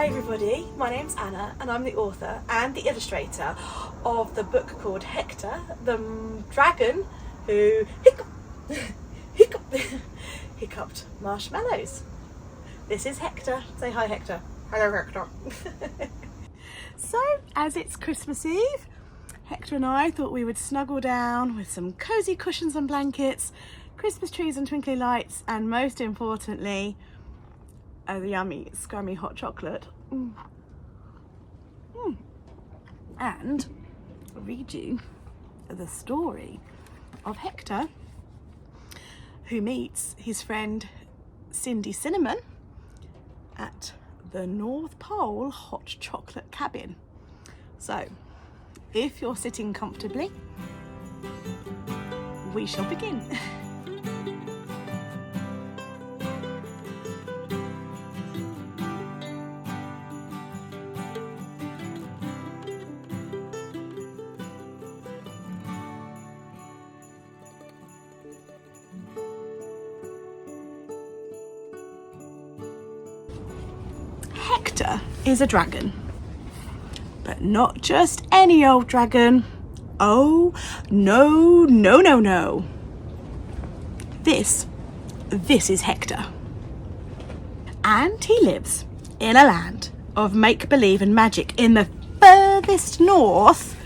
everybody, my name's Anna and I'm the author and the illustrator of the book called Hector the Dragon who hiccupped marshmallows. This is Hector. Say hi, Hector. Hello, Hector. So, as it's Christmas Eve, Hector and I thought we would snuggle down with some cosy cushions and blankets, Christmas trees and twinkly lights, and most importantly, a yummy, scrummy hot chocolate. And read you the story of Hector, who meets his friend Cindy Cinnamon at the North Pole hot chocolate cabin. So, if you're sitting comfortably, we shall begin. Hector is a dragon, but not just any old dragon. Oh, no. This is Hector. And he lives in a land of make-believe and magic in the furthest north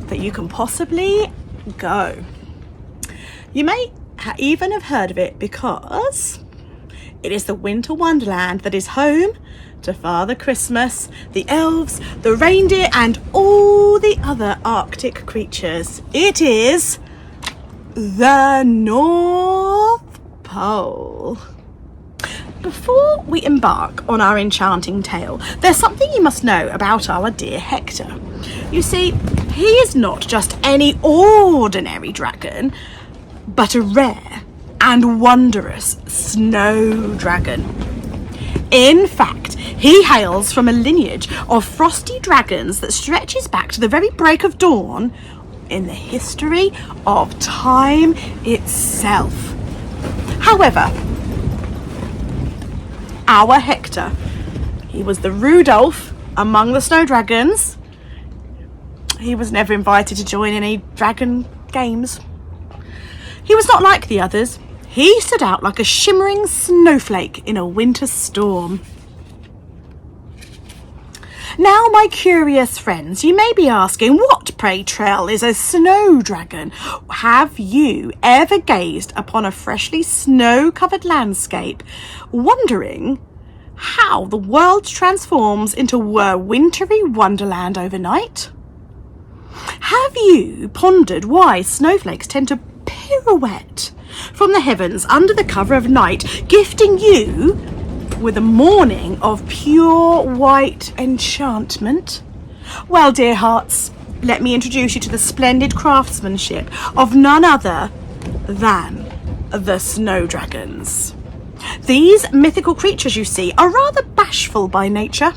that you can possibly go. You may even have heard of it because it is the winter wonderland that is home to Father Christmas, the elves, the reindeer, and all the other Arctic creatures. It is the North Pole. Before we embark on our enchanting tale, there's something you must know about our dear Hector. You see, he is not just any ordinary dragon, but a rare and wondrous snow dragon. In fact, he hails from a lineage of frosty dragons that stretches back to the very break of dawn in the history of time itself. However, our Hector, he was the Rudolph among the snow dragons. He was never invited to join any dragon games. He was not like the others. He stood out like a shimmering snowflake in a winter storm. Now, my curious friends, you may be asking, what, pray tell, is a snow dragon? Have you ever gazed upon a freshly snow-covered landscape, wondering how the world transforms into a wintry wonderland overnight? Have you pondered why snowflakes tend to pirouette from the heavens under the cover of night, gifting you with a morning of pure white enchantment? Well, dear hearts, let me introduce you to the splendid craftsmanship of none other than the snow dragons. These mythical creatures, you see, are rather bashful by nature.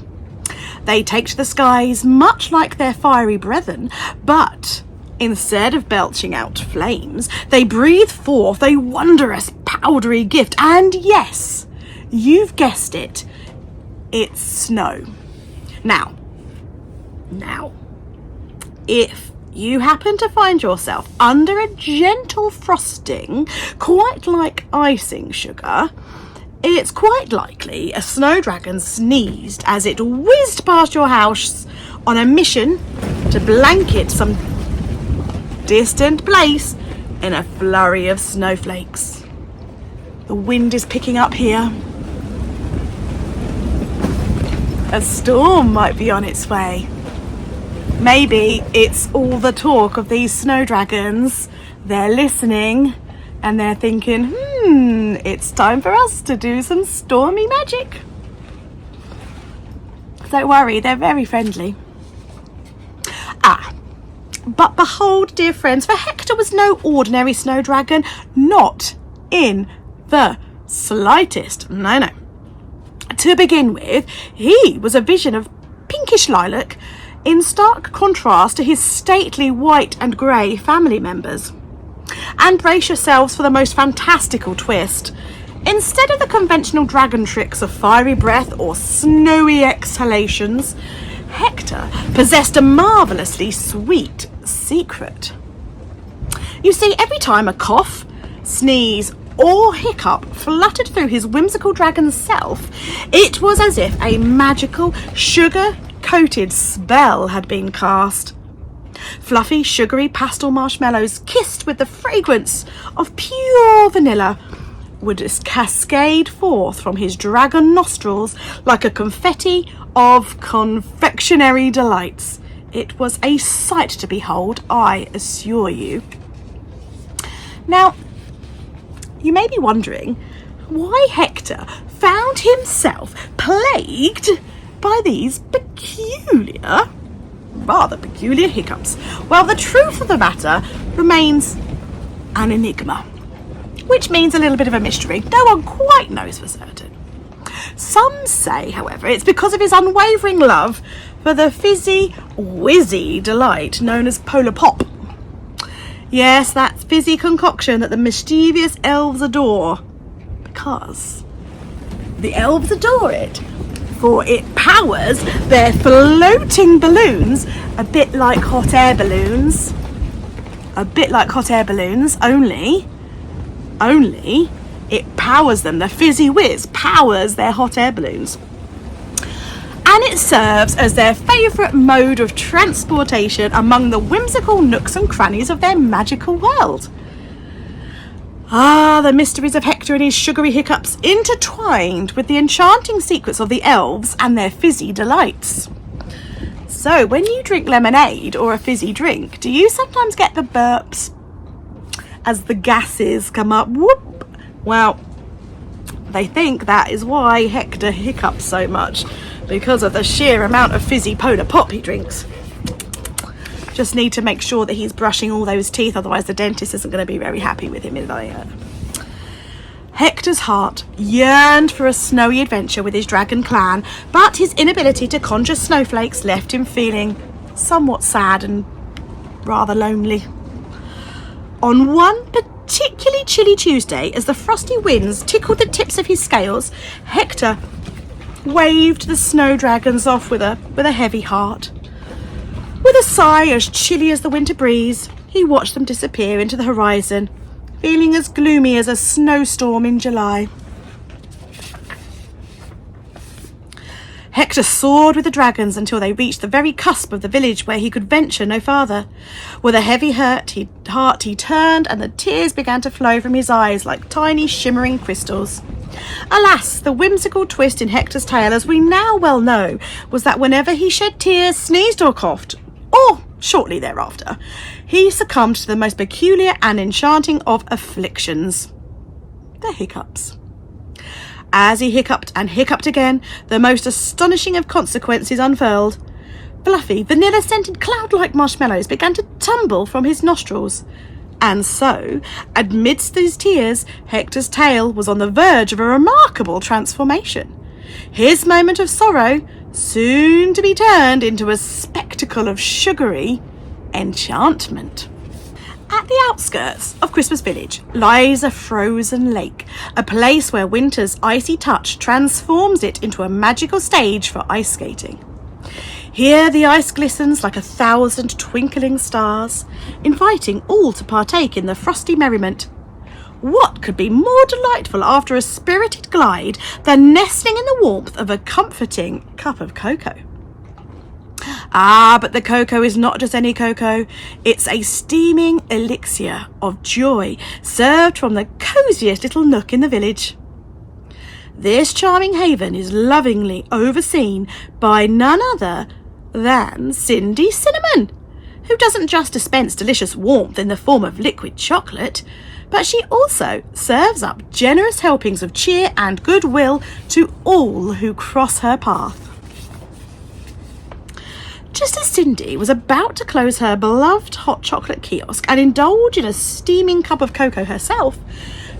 They take to the skies much like their fiery brethren, but instead of belching out flames, they breathe forth a wondrous powdery gift. And yes, you've guessed it, it's snow. Now, if you happen to find yourself under a gentle frosting, quite like icing sugar, it's quite likely a snow dragon sneezed as it whizzed past your house on a mission to blanket some distant place in a flurry of snowflakes. The wind is picking up here. A storm might be on its way. Maybe it's all the talk of these snow dragons. They're listening and they're thinking, it's time for us to do some stormy magic. Don't worry, they're very friendly. But behold, dear friends, for Hector was no ordinary snow dragon, not in the slightest. No. To begin with, he was a vision of pinkish lilac in stark contrast to his stately white and grey family members. And brace yourselves for the most fantastical twist. Instead of the conventional dragon tricks of fiery breath or snowy exhalations, Hector possessed a marvellously sweet secret. You see, every time a cough, sneeze, or hiccup fluttered through his whimsical dragon self, it was as if a magical, sugar-coated spell had been cast. Fluffy, sugary pastel marshmallows kissed with the fragrance of pure vanilla would cascade forth from his dragon nostrils like a confetti of confectionery delights. It was a sight to behold, I assure you. Now, you may be wondering why Hector found himself plagued by these rather peculiar hiccups. Well, the truth of the matter remains an enigma, which means a little bit of a mystery. No one quite knows for certain. Some say, however, it's because of his unwavering love for the fizzy, whizzy delight known as polar pop. Yes, that fizzy concoction that the mischievous elves adore. Because the elves adore it, for it powers their floating balloons a bit like hot air balloons. Only it powers them. The fizzy whiz powers their hot air balloons. And it serves as their favourite mode of transportation among the whimsical nooks and crannies of their magical world. Ah, the mysteries of Hector and his sugary hiccups intertwined with the enchanting secrets of the elves and their fizzy delights. So, when you drink lemonade or a fizzy drink, do you sometimes get the burps as the gases come up? Whoop! Well, they think that is why Hector hiccups so much, because of the sheer amount of fizzy polar pop he drinks. Just need to make sure that he's brushing all those teeth, otherwise the dentist isn't going to be very happy with him, is he? Hector's heart yearned for a snowy adventure with his dragon clan, but his inability to conjure snowflakes left him feeling somewhat sad and rather lonely. On one particularly chilly Tuesday, as the frosty winds tickled the tips of his scales, Hector waved the snowdragons off with a heavy heart. With a sigh as chilly as the winter breeze, he watched them disappear into the horizon, feeling as gloomy as a snowstorm in July. Hector soared with the dragons until they reached the very cusp of the village where he could venture no farther. With a heavy heart he turned, and the tears began to flow from his eyes like tiny shimmering crystals. Alas, the whimsical twist in Hector's tale, as we now well know, was that whenever he shed tears, sneezed or coughed, or shortly thereafter, he succumbed to the most peculiar and enchanting of afflictions, the hiccups. As he hiccuped and hiccuped again, the most astonishing of consequences unfurled. Fluffy, vanilla-scented cloud-like marshmallows began to tumble from his nostrils. And so, amidst these tears, Hector's tale was on the verge of a remarkable transformation. His moment of sorrow soon to be turned into a spectacle of sugary enchantment. At the outskirts of Christmas Village lies a frozen lake, a place where winter's icy touch transforms it into a magical stage for ice skating. Here the ice glistens like 1,000 twinkling stars, inviting all to partake in the frosty merriment. What could be more delightful after a spirited glide than nestling in the warmth of a comforting cup of cocoa? Ah, but the cocoa is not just any cocoa. It's a steaming elixir of joy served from the cosiest little nook in the village. This charming haven is lovingly overseen by none other than Cindy Cinnamon, who doesn't just dispense delicious warmth in the form of liquid chocolate, but she also serves up generous helpings of cheer and goodwill to all who cross her path. Just as Cindy was about to close her beloved hot chocolate kiosk and indulge in a steaming cup of cocoa herself,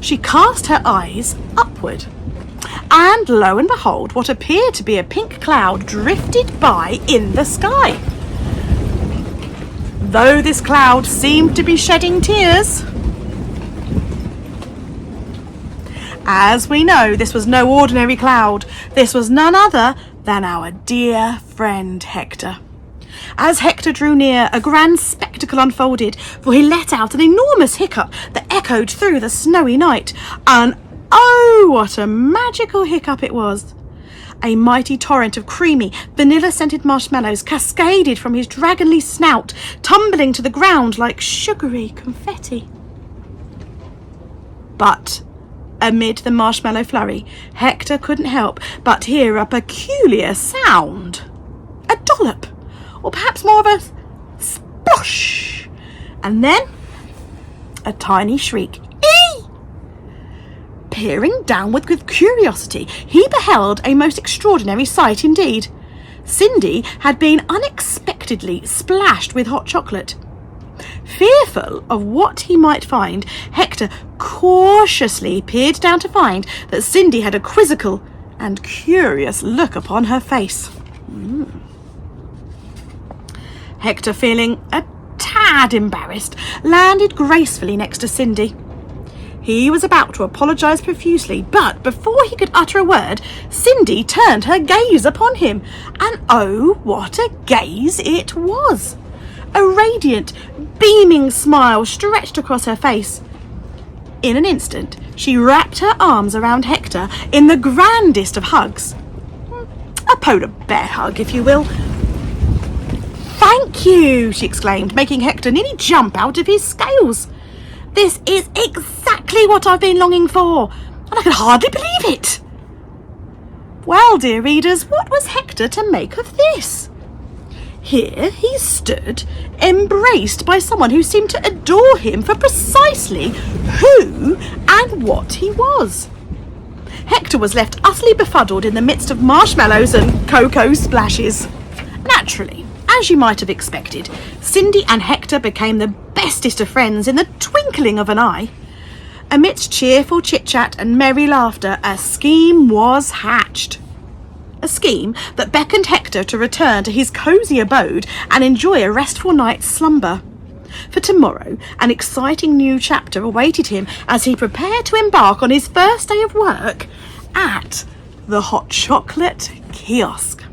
she cast her eyes upward. And lo and behold, what appeared to be a pink cloud drifted by in the sky. Though this cloud seemed to be shedding tears, As we know, this was no ordinary cloud. This was none other than our dear friend Hector. As Hector drew near, a grand spectacle unfolded, for he let out an enormous hiccup that echoed through the snowy night. And oh, what a magical hiccup it was! A mighty torrent of creamy, vanilla-scented marshmallows cascaded from his dragonly snout, tumbling to the ground like sugary confetti. But amid the marshmallow flurry, Hector couldn't help but hear a peculiar sound. A dollop, or perhaps more of a splosh, and then a tiny shriek. Eee! Peering downward with curiosity, he beheld a most extraordinary sight indeed. Cindy had been unexpectedly splashed with hot chocolate. Fearful of what he might find, Hector cautiously peered down to find that Cindy had a quizzical and curious look upon her face. Hector, feeling a tad embarrassed, landed gracefully next to Cindy. He was about to apologise profusely, but before he could utter a word, Cindy turned her gaze upon him, and oh, what a gaze it was! A radiant, beaming smile stretched across her face. In an instant, she wrapped her arms around Hector in the grandest of hugs. A polar bear hug, if you will. "Thank you," she exclaimed, making Hector nearly jump out of his scales. "This is exactly what I've been longing for, and I can hardly believe it." Well, dear readers, what was Hector to make of this? Here he stood, embraced by someone who seemed to adore him for precisely who and what he was. Hector was left utterly befuddled in the midst of marshmallows and cocoa splashes. Naturally, as you might have expected, Cindy and Hector became the bestest of friends in the twinkling of an eye. Amidst cheerful chit-chat and merry laughter, a scheme was hatched. A scheme that beckoned Hector to return to his cosy abode and enjoy a restful night's slumber. For tomorrow, an exciting new chapter awaited him as he prepared to embark on his first day of work at the hot chocolate kiosk.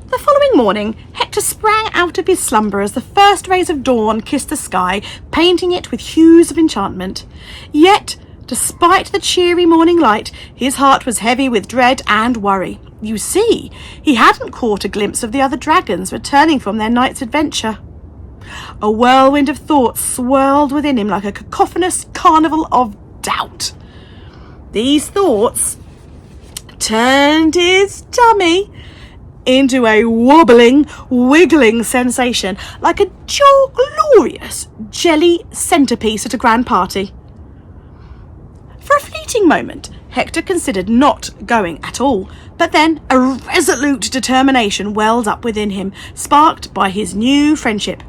The following morning, Hector sprang out of his slumber as the first rays of dawn kissed the sky, painting it with hues of enchantment. Yet, despite the cheery morning light, his heart was heavy with dread and worry. You see, he hadn't caught a glimpse of the other dragons returning from their night's adventure. A whirlwind of thoughts swirled within him like a cacophonous carnival of doubt. These thoughts turned his tummy into a wobbling, wiggling sensation like a glorious jelly centrepiece at a grand party. For a fleeting moment, Hector considered not going at all, but then a resolute determination welled up within him, sparked by his new friendship.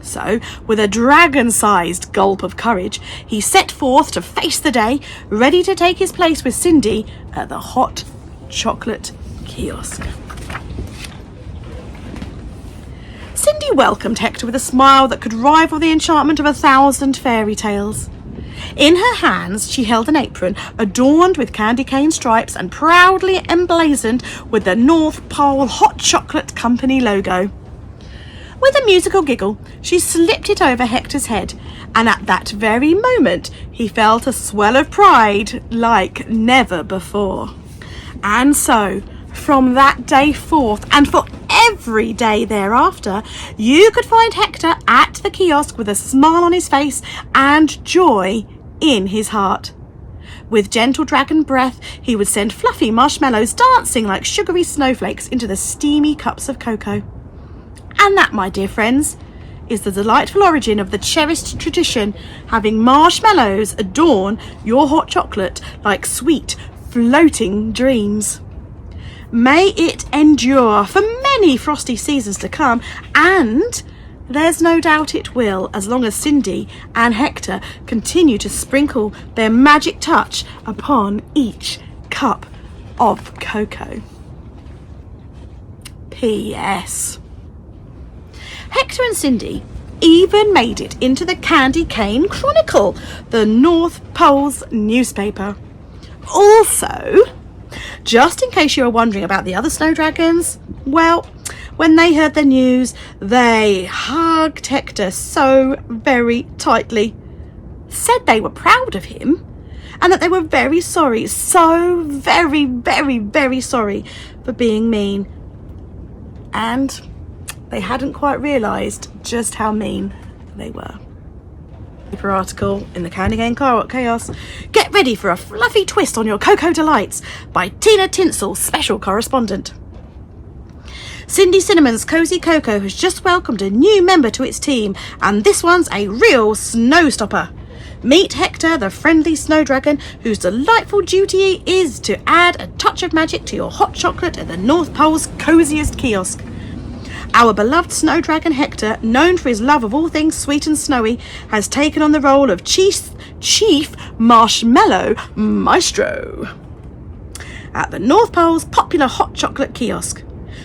So, with a dragon-sized gulp of courage, he set forth to face the day, ready to take his place with Cindy at the hot chocolate kiosk. Cindy welcomed Hector with a smile that could rival the enchantment of 1,000 fairy tales. In her hands she held an apron adorned with candy cane stripes and proudly emblazoned with the North Pole Hot Chocolate Company logo. With a musical giggle, she slipped it over Hector's head, and at that very moment he felt a swell of pride like never before. And so, from that day forth, and for every day thereafter, you could find Hector at the kiosk with a smile on his face and joy in his heart. With gentle dragon breath, he would send fluffy marshmallows dancing like sugary snowflakes into the steamy cups of cocoa. And that, my dear friends, is the delightful origin of the cherished tradition, having marshmallows adorn your hot chocolate like sweet, floating dreams. May it endure for many frosty seasons to come, and there's no doubt it will, as long as Cindy and Hector continue to sprinkle their magic touch upon each cup of cocoa. P.S. Hector and Cindy even made it into the Candy Cane Chronicle, the North Pole's newspaper. Also, just in case you were wondering about the other snowdragons, well, when they heard the news, they hugged Hector so very tightly, said they were proud of him, and that they were very sorry, so very, very, very sorry for being mean. And they hadn't quite realised just how mean they were. Paper article in the Candy Cane Chaos. Get ready for a fluffy twist on your Cocoa Delights by Tina Tinsel, special correspondent. Cindy Cinnamon's Cozy Cocoa has just welcomed a new member to its team, and this one's a real snowstopper. Meet Hector, the friendly snowdragon, whose delightful duty is to add a touch of magic to your hot chocolate at the North Pole's coziest kiosk. Our beloved snowdragon Hector, known for his love of all things sweet and snowy, has taken on the role of Chief Marshmallow Maestro at the North Pole's popular hot chocolate kiosk.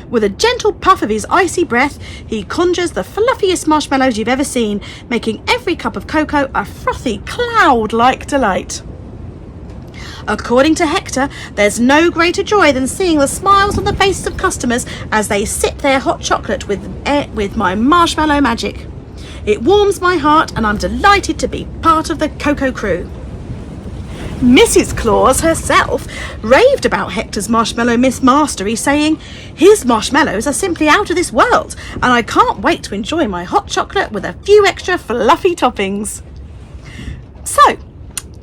With a gentle puff of his icy breath, he conjures the fluffiest marshmallows you've ever seen, making every cup of cocoa a frothy, cloud-like delight. According to Hector, there's no greater joy than seeing the smiles on the faces of customers as they sip their hot chocolate with my marshmallow magic. It warms my heart, and I'm delighted to be part of the Cocoa crew. Mrs. Claus herself raved about Hector's marshmallow mastery, saying, "His marshmallows are simply out of this world, and I can't wait to enjoy my hot chocolate with a few extra fluffy toppings." So,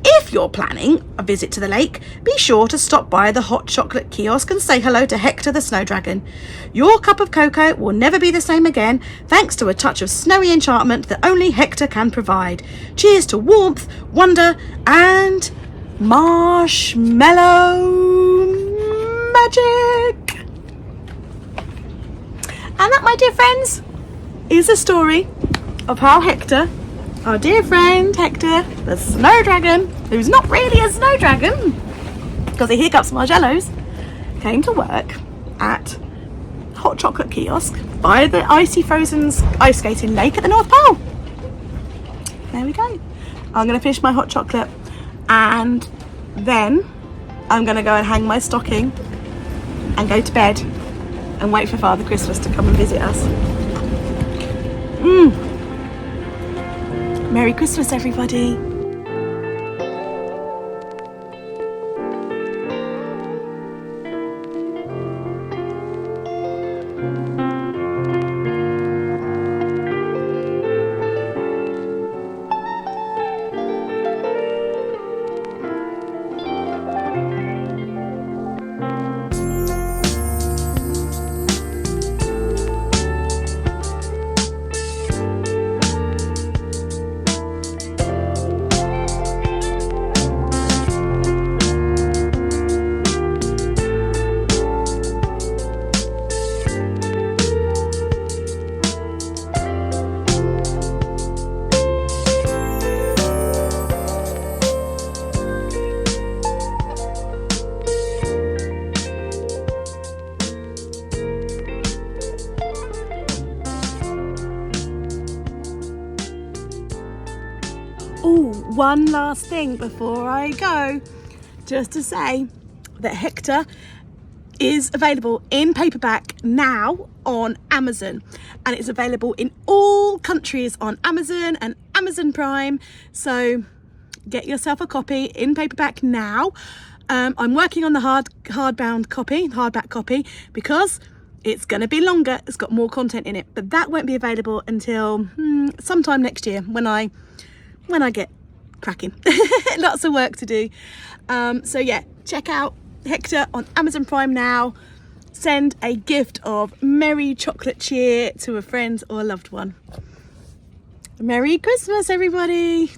if you're planning a visit to the lake, be sure to stop by the hot chocolate kiosk and say hello to Hector the Snowdragon. Your cup of cocoa will never be the same again, thanks to a touch of snowy enchantment that only Hector can provide. Cheers to warmth, wonder, and marshmallow magic. And that, my dear friends, is a story of how Hector, our dear friend Hector the Snowdragon, who's not really a snowdragon because he hiccups marshmallows, came to work at hot chocolate kiosk by the icy frozen ice skating lake at the North Pole. There we go. I'm going to finish my hot chocolate, and then I'm going to go and hang my stocking and go to bed and wait for Father Christmas to come and visit us. Merry Christmas, everybody. Oh, one last thing before I go, just to say that Hector is available in paperback now on Amazon, and it's available in all countries on Amazon and Amazon Prime, so get yourself a copy in paperback now. I'm working on the hardback copy because it's going to be longer. It's got more content in it, but that won't be available until sometime next year when I get cracking. Lots of work to do. So yeah, check out Hector on Amazon Prime now. Send a gift of merry chocolate cheer to a friend or a loved one. Merry Christmas, everybody.